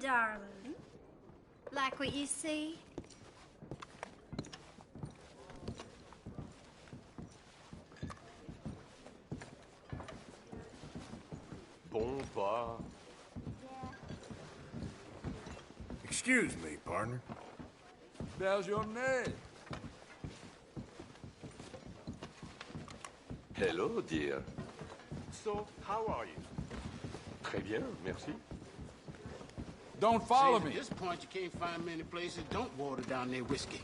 darling. Like what you see? Bon pas. Excuse me, partner. There's your name. Hello, dear. So, how are you? Très bien, merci. Don't follow See, me. At this point, you can't find many places don't water down their whiskey.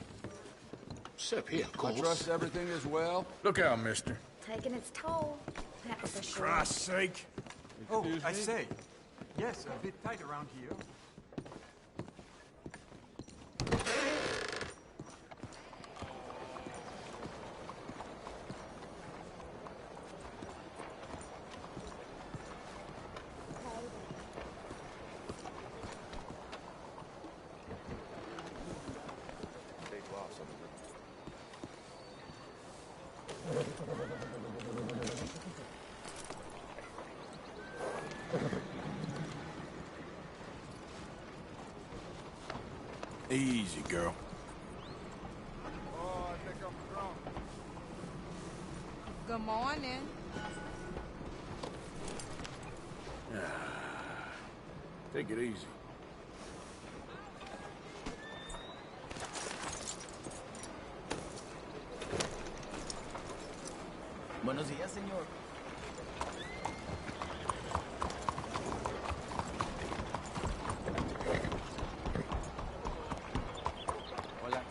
Except here, of I course. trust everything is well. Look out, mister. Taking its toll. That's for sure. Christ's sake. Oh, Excuse I me? say. Yes, a bit tight around here. Easy, girl. Oh, I think I'm drunk. Good morning. Take it easy. Buenos días, señor. Hola.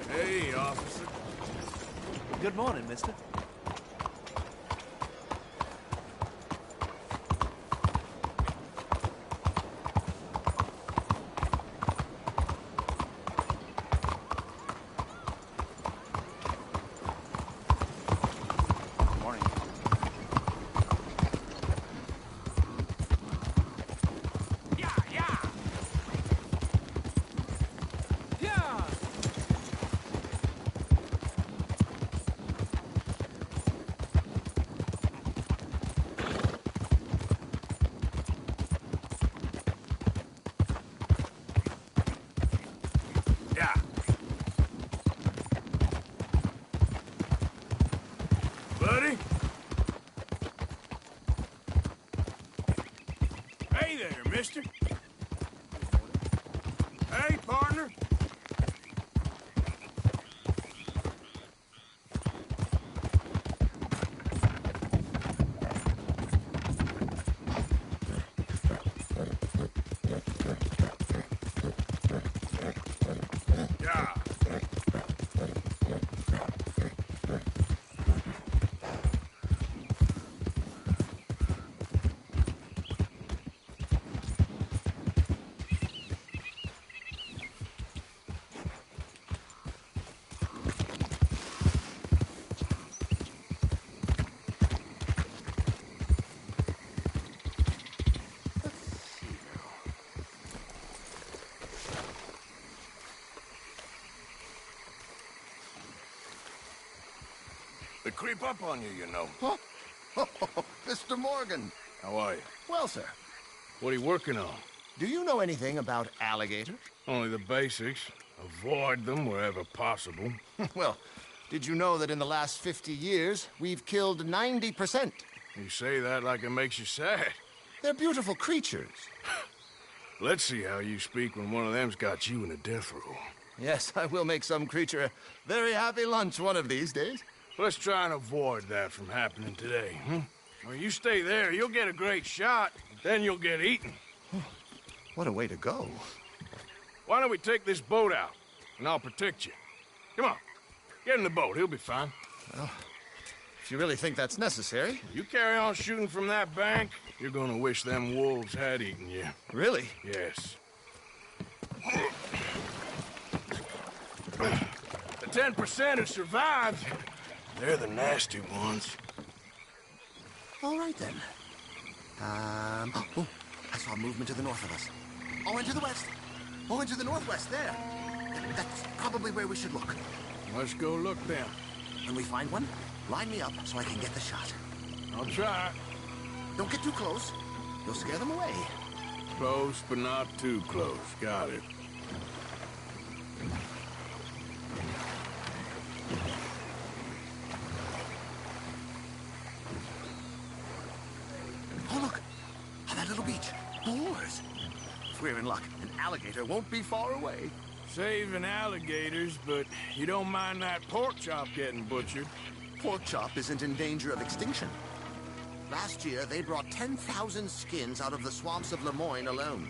Hey, officer. Good morning, mister. Morning. Yeah. Buddy? Hey there, mister. Hey, partner. Yeah. They creep up on you, you know. Huh? Mr. Morgan. How are you? Well, sir, What are you working on? do you know anything about alligators? Only the basics. Avoid them wherever possible. Well, did you know that in the last 50 years, we've killed 90%? You say that like it makes you sad. They're beautiful creatures. Let's see how you speak when one of them's got you in a death row. Yes, I will make some creature a very happy lunch one of these days. Let's try and avoid that from happening today, huh? Well, you stay there, you'll get a great shot, then you'll get eaten. What a way to go. Why don't we take this boat out, and I'll protect you. Come on, get in the boat, he'll be fine. Well, if you really think that's necessary. You carry on shooting from that bank, you're gonna wish them wolves had eaten you. Really? Yes. 10% who survived. They're the nasty ones. All right, then. Oh, I saw movement to the north of us. Oh, and to the west. Oh, and to the northwest, there. That's probably where we should look. Let's go look then. When we find one, line me up so I can get the shot. I'll try. Don't get too close. You'll scare them away. Close, but not too close. Got it. Oh, look. On that little beach. Boars. If we're in luck, an alligator won't be far away. Saving alligators, but you don't mind that pork chop getting butchered. Pork chop isn't in danger of extinction. Last year, they brought 10,000 skins out of the swamps of Lemoyne alone.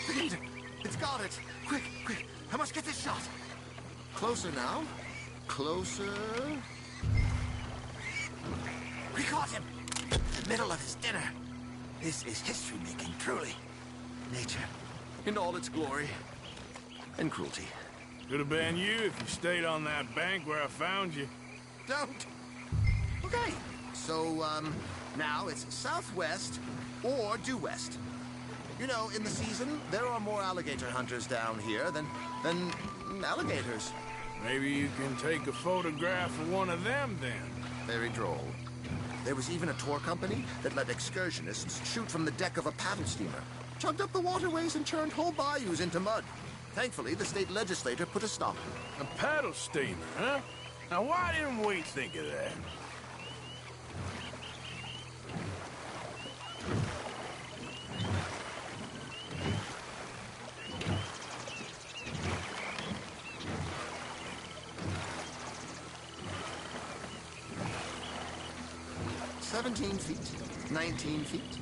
The gator! It's got it! Quick, quick! I must get this shot! Closer now. Closer. We caught him! In the middle of his dinner. This is history-making, truly. Nature, in all its glory and cruelty. Could have been you if you stayed on that bank where I found you. Don't! Okay, so, now it's southwest or due west. You know, in the season, there are more alligator hunters down here than alligators. Maybe you can take a photograph of one of them then. Very droll. There was even a tour company that let excursionists shoot from the deck of a paddle steamer, chugged up the waterways and turned whole bayous into mud. Thankfully, the state legislature put a stop. A paddle steamer, huh? Now why didn't we think of that? "17 feet, 19 feet,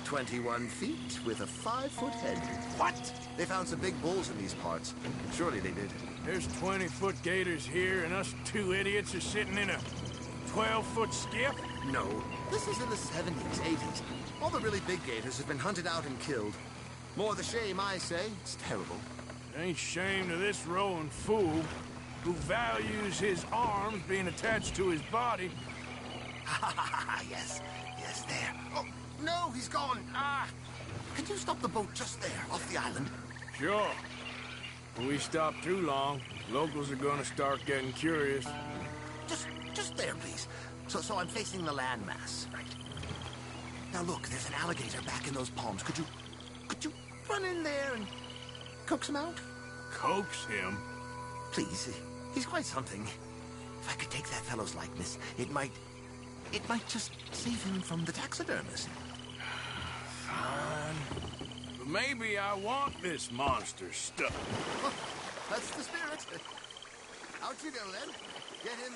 21 feet with a 5-foot head." What? They found some big bulls in these parts. Surely they did. There's 20-foot gators here, and us two idiots are sitting in a 12-foot skiff? No, this is in the 70s, 80s. All the really big gators have been hunted out and killed. More the shame, I say. It's terrible. Ain't shame to this rowing fool who values his arms being attached to his body. Yes, yes, there. Oh, no, he's gone. Ah! Can you stop the boat just there, off the island? Sure. If we stop too long, locals are gonna start getting curious. Just there, please. So I'm facing the landmass. Right. Now look, there's an alligator back in those palms. Could you run in there and coax him out? Coax him? Please, he's quite something. If I could take that fellow's likeness, it might just save him from the taxidermist. Fine. But maybe I want this monster stuff. Well, that's the spirit. Out you go, then. Get him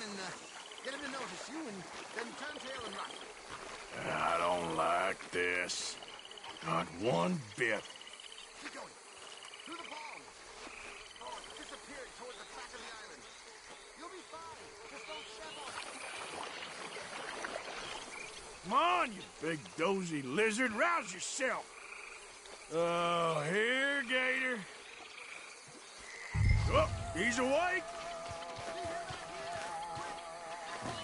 to notice you, and then turn tail and run. I don't like this. Not one bit. Keep going. Through the palms. Oh, it disappeared toward the back of the island. You'll be fine. Just don't step on it. Come on, you big dozy lizard. Rouse yourself. Oh, here, Gator. Oh, he's awake.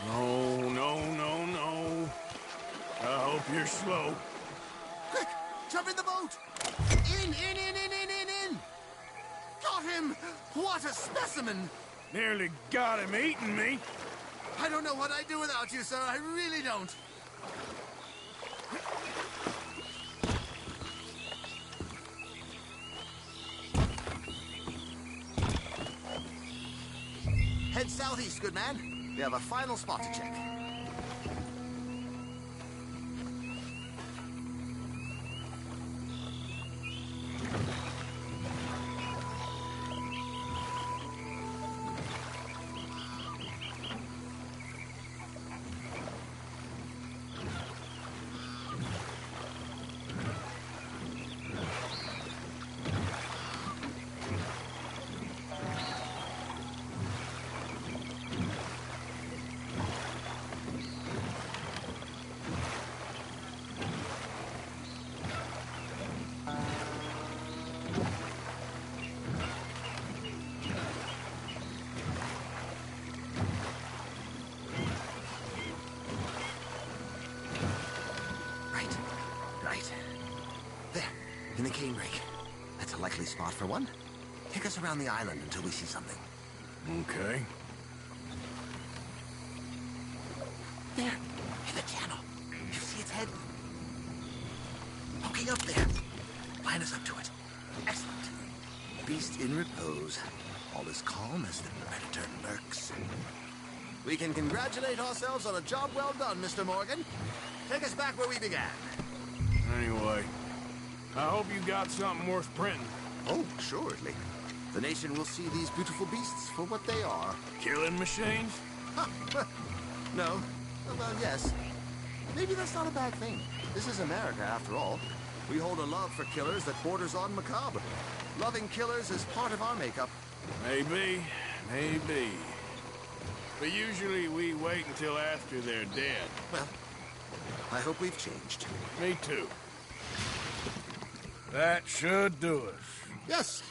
No. I hope you're slow. Quick, jump in the boat. In. Got him. What a specimen. Nearly got him eating me. I don't know what I'd do without you, sir. I really don't. Head southeast, good man. We have a final spot to check. cane rake. That's a likely spot for one. Take us around the island until we see something. Okay. There, in the channel. You see its head? Poking up there. Line us up to it. Excellent. Beast in repose. All is calm as the predator lurks. We can congratulate ourselves on a job well done, Mr. Morgan. Take us back where we began. Anyway, I hope you got something worth printing. Oh, assuredly. The nation will see these beautiful beasts for what they are. Killing machines? No. Well, yes. Maybe that's not a bad thing. This is America, after all. We hold a love for killers that borders on macabre. Loving killers is part of our makeup. Maybe, maybe. But usually we wait until after they're dead. Well, I hope we've changed. Me too. That should do us. Yes,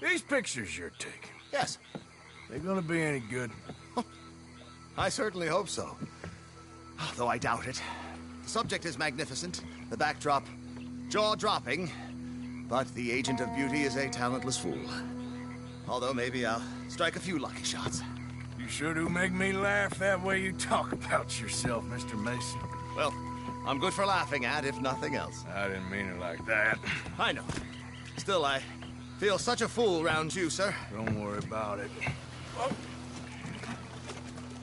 These pictures you're taking, yes. they gonna be any good? I certainly hope so. Though I doubt it. The subject is magnificent, the backdrop jaw-dropping, but the agent of beauty is a talentless fool. Although maybe I'll strike a few lucky shots. You sure do make me laugh that way you talk about yourself, Mr. Mason. Well, I'm good for laughing at, if nothing else. I didn't mean it like that. I know. Still, I feel such a fool round you, sir. Don't worry about it.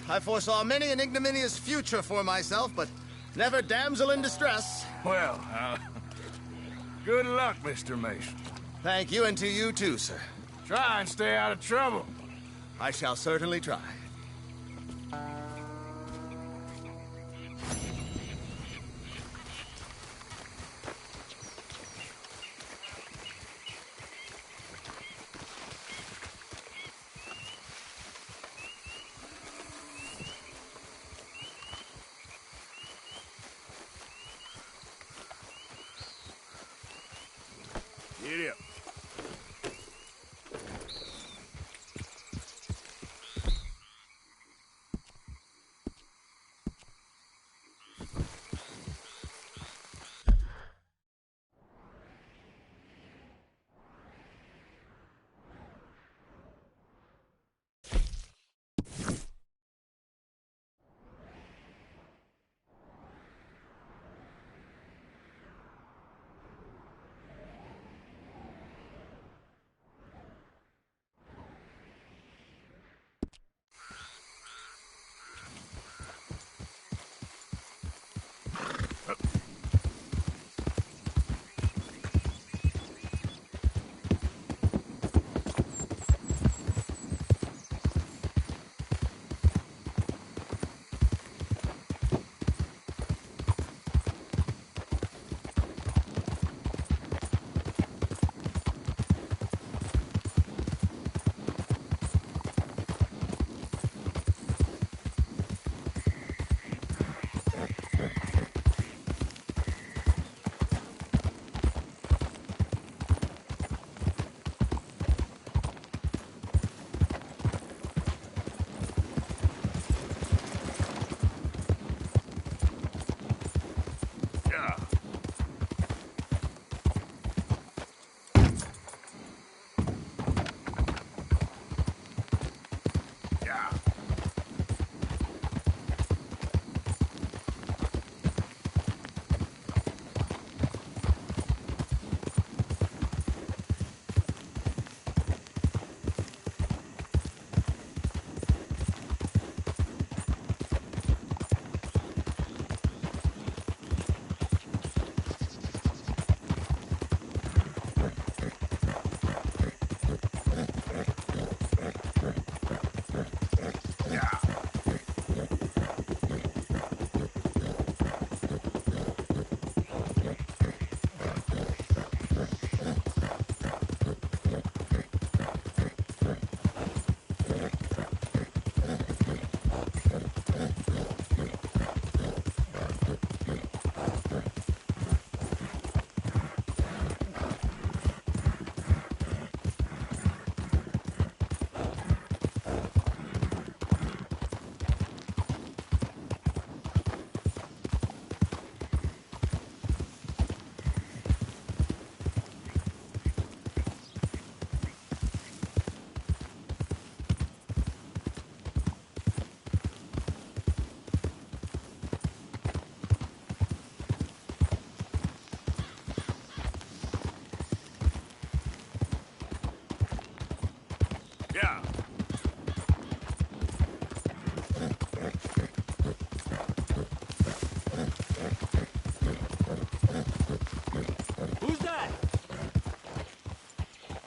I foresaw many an ignominious future for myself, but never damsel in distress. Well, good luck, Mr. Mason. Thank you, and to you too, sir. Try and stay out of trouble. I shall certainly try. Get up.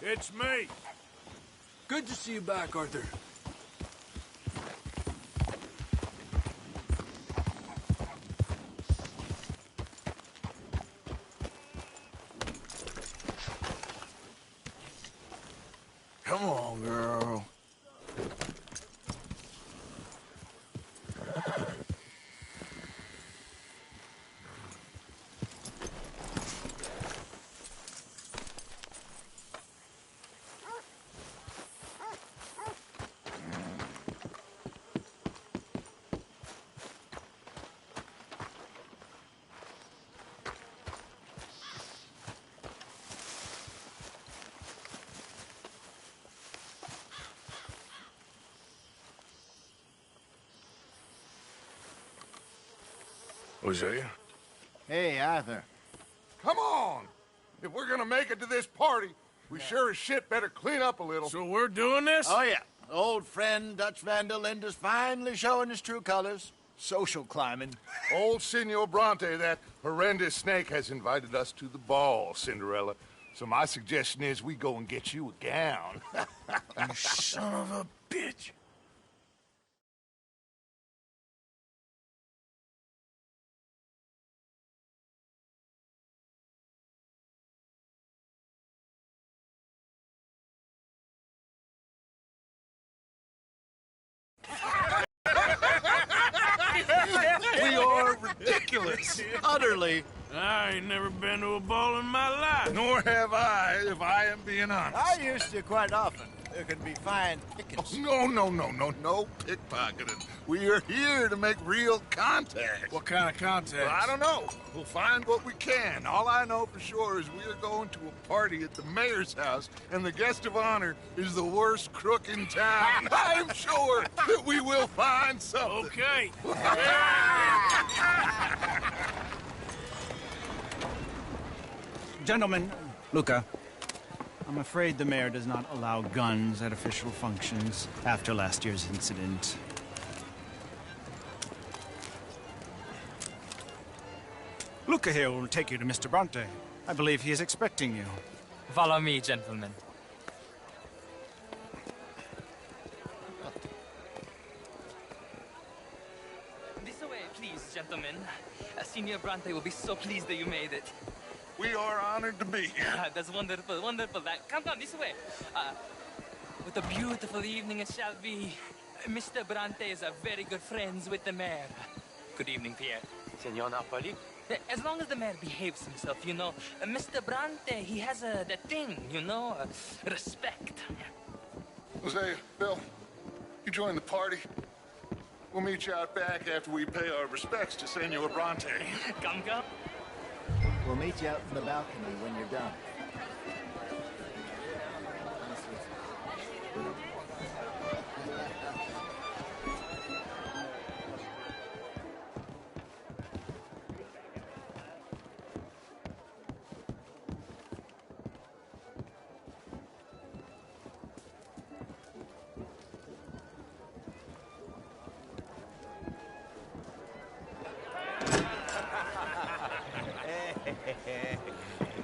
It's me. Good to see you back, Arthur. Come on, girl. Hosea? Hey, Arthur. Come on! If we're gonna make it to this party, we sure as shit better clean up a little. So we're doing this? Oh, yeah. Old friend Dutch Van der Linde's finally showing his true colors. Social climbing. Old Senor Bronte, that horrendous snake, has invited us to the ball, Cinderella. So my suggestion is we go and get you a gown. You son of a bitch. We are ridiculous. Utterly. I ain't never been to a ball in my life. Nor have I, if I am being honest. I used to quite often. There can be fine pickings. No pickpocketing. We are here to make real contact. What kind of contact? Well, I don't know. We'll find what we can. All I know for sure is we are going to a party at the mayor's house, and the guest of honor is the worst crook in town. I'm sure that we will find something. Okay. Gentlemen, Luca, I'm afraid the mayor does not allow guns at official functions after last year's incident. Luca here will take you to Mr. Bronte. I believe he is expecting you. Follow me, gentlemen. This way, please, gentlemen. Senior Bronte will be so pleased that you made it. We are honored to be here. That's wonderful, wonderful. Come this way. What a beautiful evening it shall be. Mr. Bronte is a very good friends with the mayor. Good evening, Pierre. Senor Napoli? As long as the mayor behaves himself, you know. Mr. Bronte, he has that thing, you know, respect. Jose, Bill, you join the party. We'll meet you out back after we pay our respects to Senor Bronte. Come. We'll meet you out in the balcony when you're done.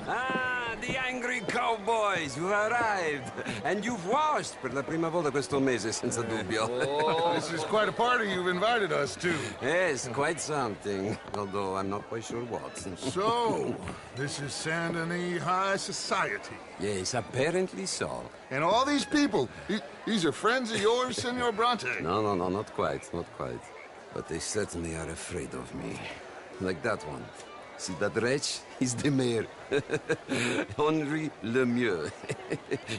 Ah, the angry cowboys, you arrived. And you've washed per la prima volta questo mese, senza dubbio. This is quite a party you've invited us to. Yes, quite something. Although I'm not quite sure what. So, this is Saint Denis High Society. Yes, apparently so. And all these people, these are friends of yours, Senor Bronte? No, not quite, not quite. But they certainly are afraid of me. Like that one. See that wretch? He's the mayor. Henri Lemieux.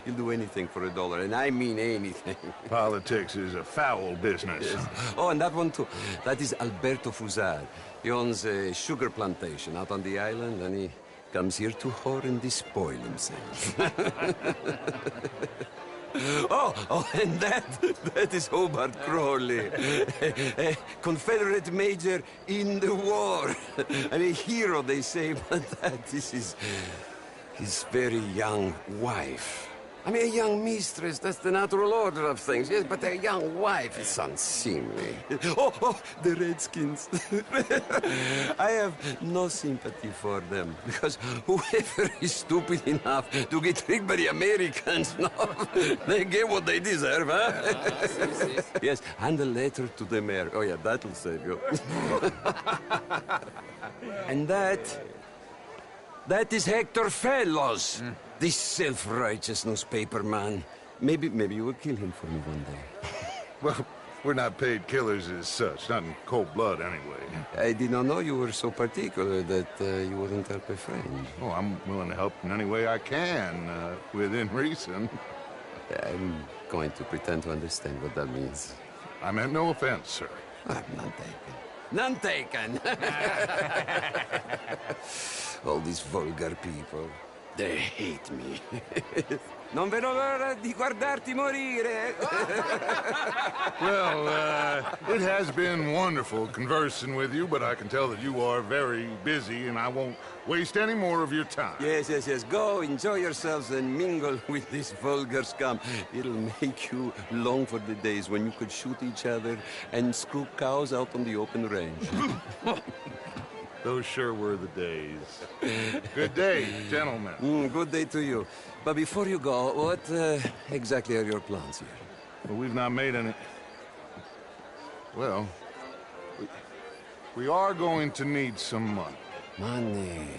He'll do anything for $1, and I mean anything. Politics is a foul business. Yes. Oh, and that one too. That is Alberto Fusar. He owns a sugar plantation out on the island, and he comes here to whore and despoil himself. Oh, and that is Hobart Crawley, a Confederate major in the war, and a hero, they say, but that is his very young wife. I mean, a young mistress, that's the natural order of things, yes, but a young wife is unseemly. Oh, the Redskins. I have no sympathy for them, because whoever is stupid enough to get tricked by the Americans, no, they get what they deserve, huh? Yes, and a letter to the mayor. Oh, yeah, that'll save you. And that is Hector Fellows. This self-righteous newspaper man. Maybe you will kill him for me one day. Well, we're not paid killers as such, not in cold blood anyway. I did not know you were so particular that you wouldn't help a friend. Oh, I'm willing to help in any way I can, within reason. I'm going to pretend to understand what that means. I meant no offense, sir. I'm none taken. None taken! All these vulgar people. They hate me. Non vedo l'ora di guardarti morire. Well, it has been wonderful conversing with you, but I can tell that you are very busy, and I won't waste any more of your time. Yes. Go, enjoy yourselves, and mingle with this vulgar scum. It'll make you long for the days when you could shoot each other and screw cows out on the open range. Those sure were the days. Good day, gentlemen. Good day to you. But before you go, what exactly are your plans here? Well, we've not made any... Well, we are going to need some money. Money,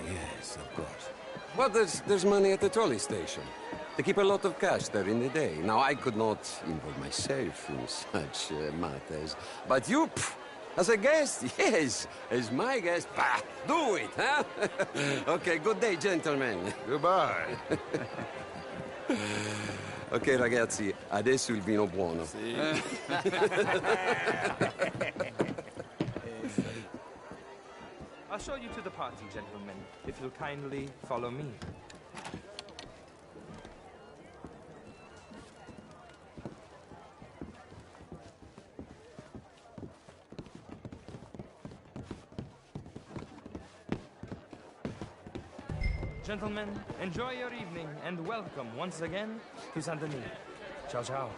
yes, of course. Well, there's money at the trolley station. They keep a lot of cash there in the day. Now, I could not involve myself in such matters. But you... As a guest? Yes. As my guest? Bah, do it, huh? Okay, good day, gentlemen. Goodbye. Ok, ragazzi, adesso il vino buono. I'll show you to the party, gentlemen, if you'll kindly follow me. Gentlemen, enjoy your evening and welcome once again to Saint Denis. Ciao, ciao.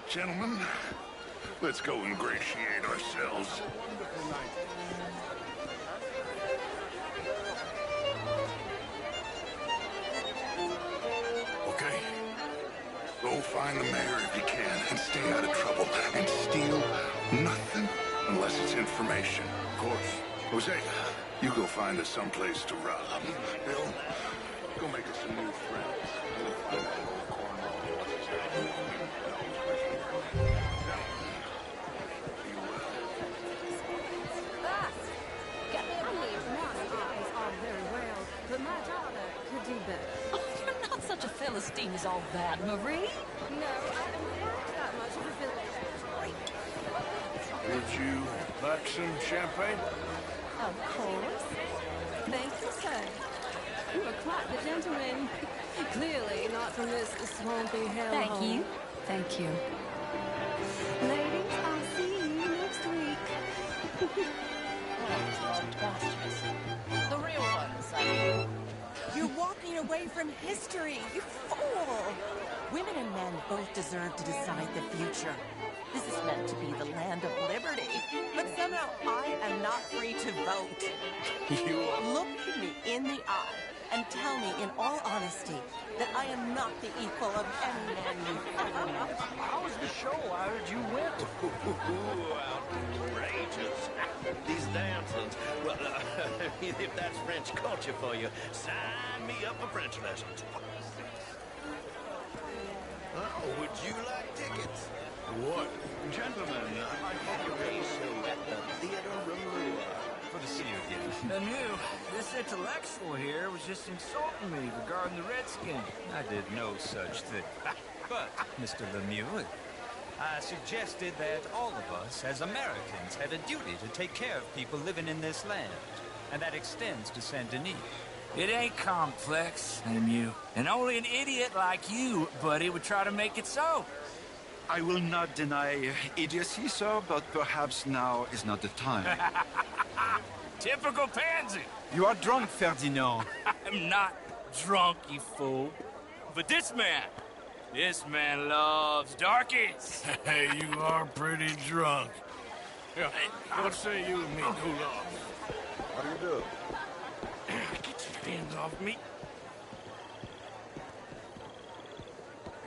Gentlemen, let's go ingratiate ourselves. Okay. Go find the mayor if you can and stay out of trouble. And steal nothing unless it's information. Of course. Jose, you go find us someplace to rob. Bill, go make us some new friends. We'll find that old cornball. Be well. I mean, my eyes are very well, but my daughter could do better. Oh, you're not such a Philistine as all that, Marie. No, I am not that much of a Philistine. Would you like some champagne? Of course. Thank you, sir. You are quite the gentleman. Clearly not from this swampy hellhole. Thank you. Thank you. Ladies, I'll see you next week. The real ones, I mean. You're walking away from history, you fool! Women and men both deserve to decide the future. This is meant to be the land of liberty, but somehow I am not free to vote. Look me in the eye and tell me in all honesty that I am not the equal of any man you've ever met. How was the show? I heard you went. Outrageous. These dancers. Well, if that's French culture for you, sign me up for French lessons. Would you like tickets? What? Gentlemen, I hope you raise show at the Theater Room. Good to see you again. And you, this intellectual here was just insulting me regarding the Redskins. I did no such thing. But, Mr. Lemieux, I suggested that all of us, as Americans, had a duty to take care of people living in this land. And that extends to Saint Denis. It ain't complex, Lemieux. And only an idiot like you, buddy, would try to make it so. I will not deny idiocy, sir, but perhaps now is not the time. Typical pansy. You are drunk, Ferdinand. I'm not. drunk, you fool. But this man loves darkies. Hey, you are pretty drunk. Yeah, what say you and me cool off? How do you do? Get your hands off me.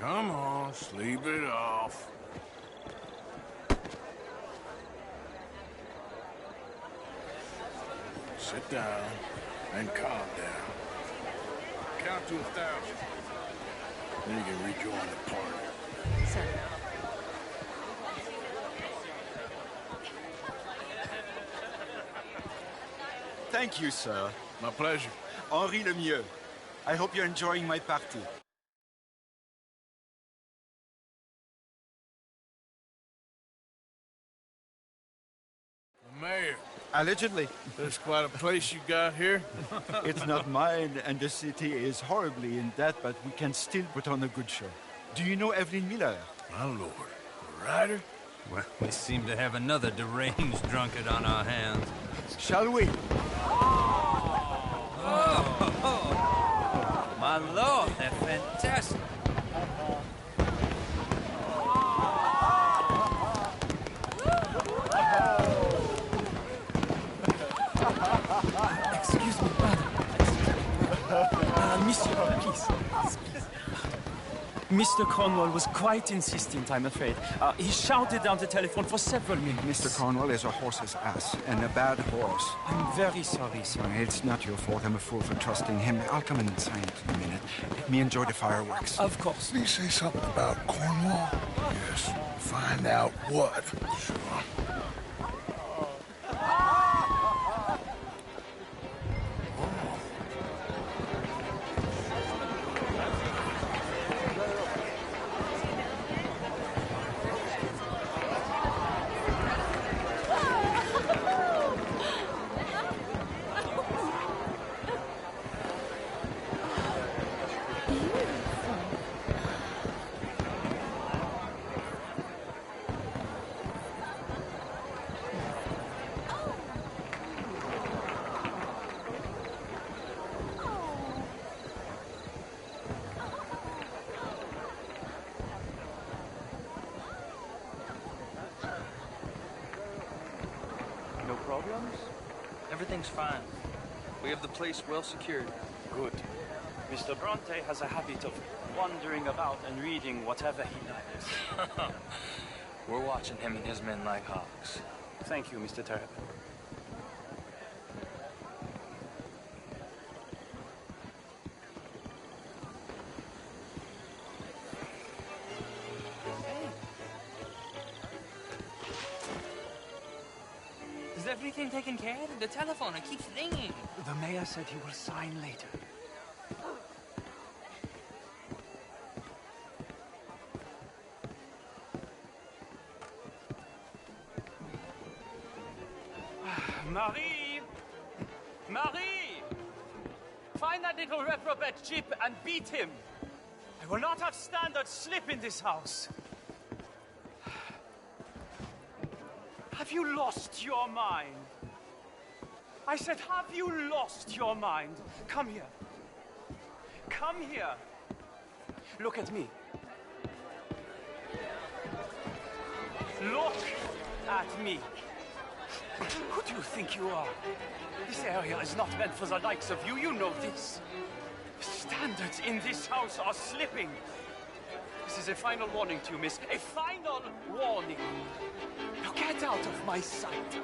Come on, sleep it off. Sit down and calm down. Count to 1,000. Then you can rejoin the party. Sir. Thank you, sir. My pleasure. Henri Lemieux. I hope you're enjoying my party. The mayor. Allegedly. There's quite a place you got here. It's not mine, and the city is horribly in debt, but we can still put on a good show. Do you know Evelyn Miller? My lord. A writer? Well, we seem to have another deranged drunkard on our hands. Shall we? Oh, my lord, they're fantastic. Excuse me, brother. Monsieur, please. Mr. Cornwall was quite insistent, I'm afraid. He shouted down the telephone for several minutes. Mr. Cornwall is a horse's ass, and a bad horse. I'm very sorry, sir. It's not your fault. I'm a fool for trusting him. I'll come inside in a minute. Let me enjoy the fireworks. Of course. Did he say something about Cornwall? Yes. Find out what. Sure. No problems? Everything's fine. We have the place well secured. Good. Mr. Bronte has a habit of wandering about and reading whatever he likes. We're watching him and his men like hawks. Thank you, Mr. Turpin. Is everything taken care of? The telephone, it keeps ringing. The mayor said he will sign later. Marie! Marie! Find that little reprobate Chip and beat him. I will not have standards slip in this house. Have you lost your mind? I said, have you lost your mind? Come here. Come here. Look at me. Look at me. Who do you think you are? This area is not meant for the likes of you. You know this. Standards in this house are slipping. This is a final warning to you, miss. A final warning. Now get out of my sight.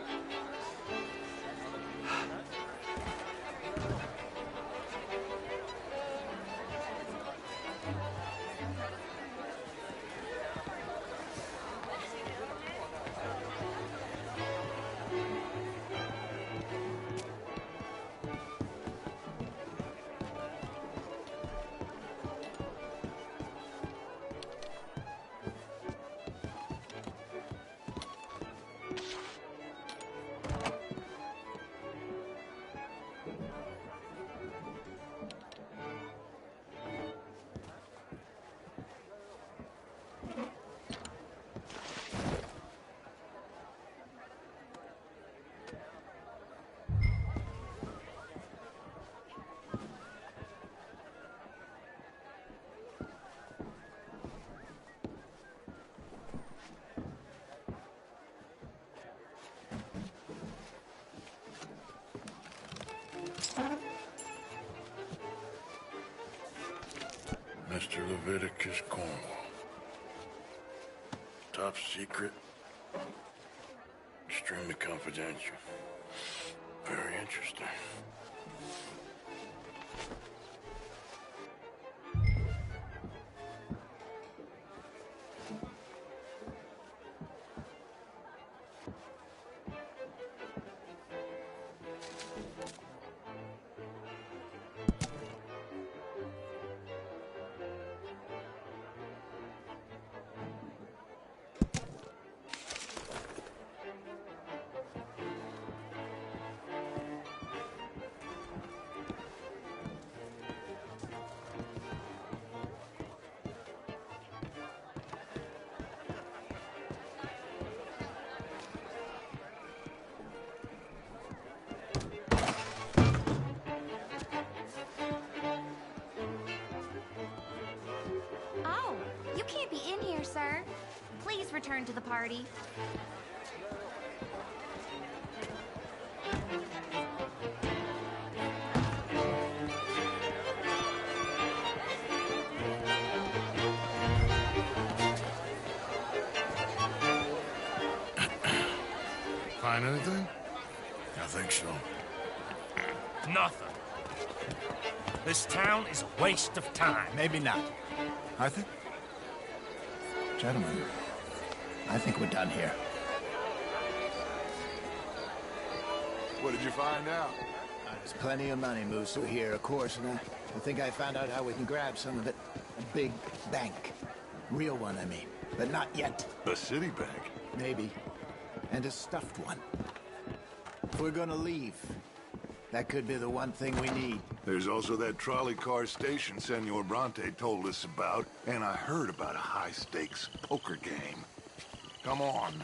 Leviticus Cornwall. Top secret. Extremely confidential. Very interesting. Oh, you can't be in here, sir. Please return to the party. Find anything? I think so. Nothing. This town is a waste of time. Maybe not. Arthur? Gentlemen, I think we're done here. What did you find out? There's plenty of money moves through here, of course, and I think I found out how we can grab some of it. A big bank. Real one, I mean. But not yet. A city bank? Maybe. And a stuffed one. If we're gonna leave, that could be the one thing we need. There's also that trolley car station Senor Bronte told us about, and I heard about a high-stakes poker game. Come on.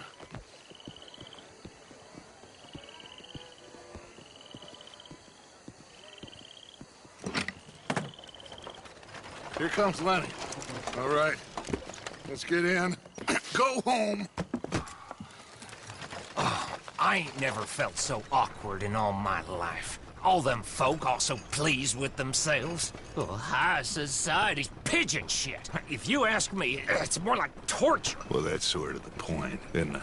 Here comes Lenny. All right, let's get in. Go home. I ain't never felt so awkward in all my life. All them folk all so pleased with themselves. Oh, high society's pigeon shit. If you ask me, it's more like torture. Well, that's sort of the point, isn't it?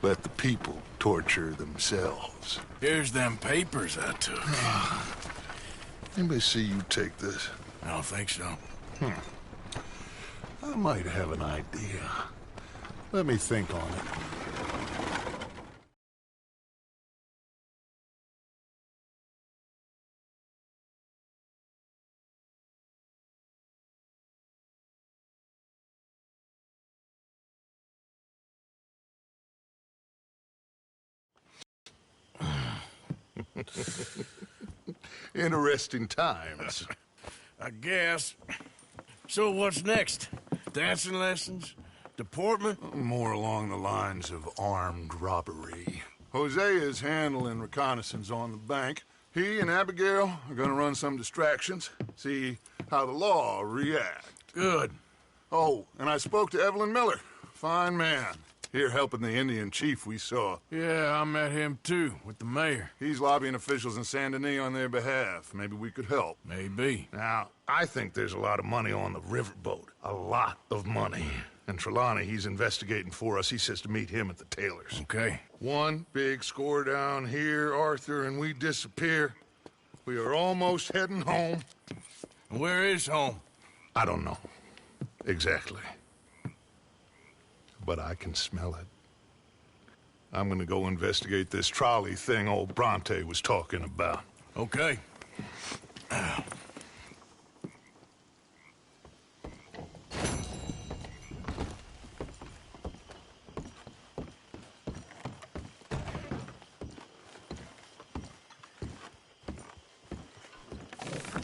Let the people torture themselves. Here's them papers I took. Anybody see you take this? I don't think so. I might have an idea. Let me think on it. Interesting times. I guess. So what's next? Dancing lessons? Deportment? More along the lines of armed robbery. Hosea is handling reconnaissance on the bank. He and Abigail are gonna run some distractions, see how the law react. Good. Oh, and I spoke to Evelyn Miller. Fine man. Here helping the Indian chief we saw. Yeah, I met him too, with the mayor. He's lobbying officials in Saint Denis on their behalf. Maybe we could help. Maybe. Now, I think there's a lot of money on the riverboat. A lot of money. And Trelawney, he's investigating for us. He says to meet him at the Taylor's. Okay. One big score down here, Arthur, and we disappear. We are almost heading home. Where is home? I don't know. Exactly. But I can smell it. I'm gonna go investigate this trolley thing old Bronte was talking about. Okay.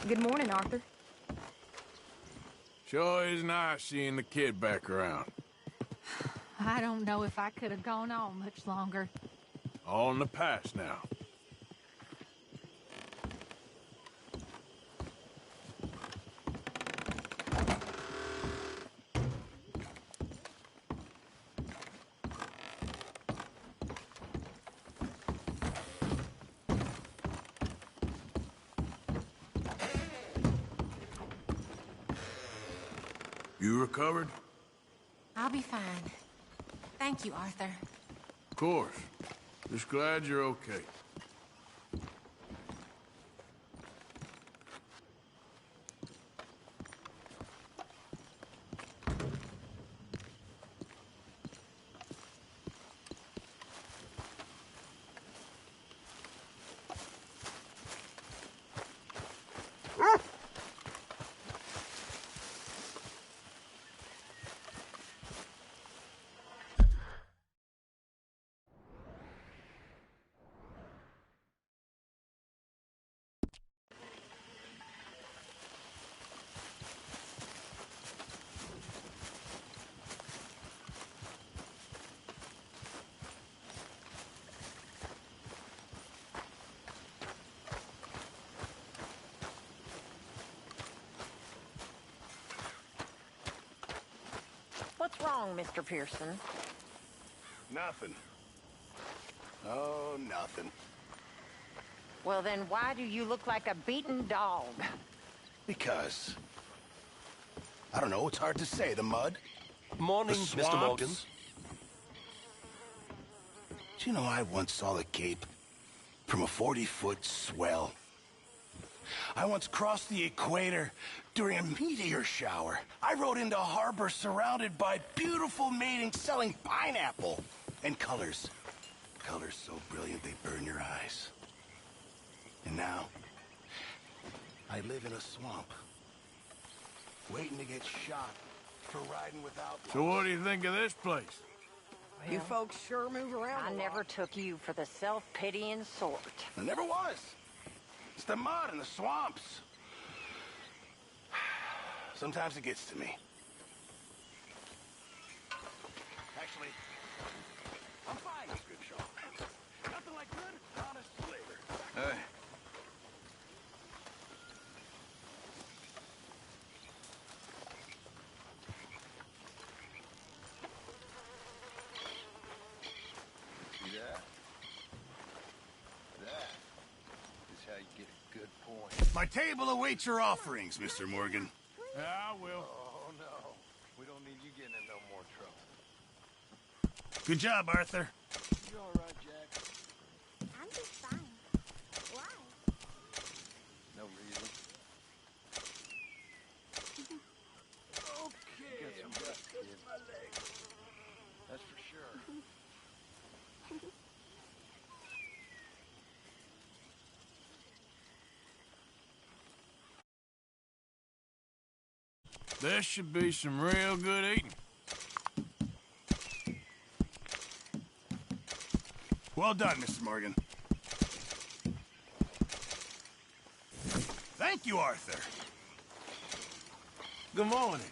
Good morning, Arthur. Sure is nice seeing the kid back around. I don't know if I could have gone on much longer. All in the past now. You recovered? I'll be fine. Thank you, Arthur. Of course. Just glad you're okay. What's wrong, Mr. Pearson? Nothing. Oh, nothing. Well, then why do you look like a beaten dog? Because... I don't know, it's hard to say. The mud? Morning, the Mr. swamps. Morgan. Do you know I once saw the Cape from a 40-foot swell? I once crossed the equator during a meteor shower. I rode into harbor surrounded by beautiful maidens selling pineapple. And colors. Colors so brilliant they burn your eyes. And now, I live in a swamp. Waiting to get shot for riding without... So what do you think of this place? Well, you folks sure move around. I never took you for the self-pitying sort. I never was. It's the mud and the swamps. Sometimes it gets to me. Actually, I'm fine with good show. Nothing like good, honest flavor. Hey. See that? That is how you get a good point. My table awaits your offerings, Mr. Morgan. Yeah, I will. Oh, no. We don't need you getting in no more trouble. Good job, Arthur. You all right, Jack? I'm just fine. Why? No reason. Okay. Get some rest, kid. That's for sure. This should be some real good eating. Well done, Mr. Morgan. Thank you, Arthur. Good morning.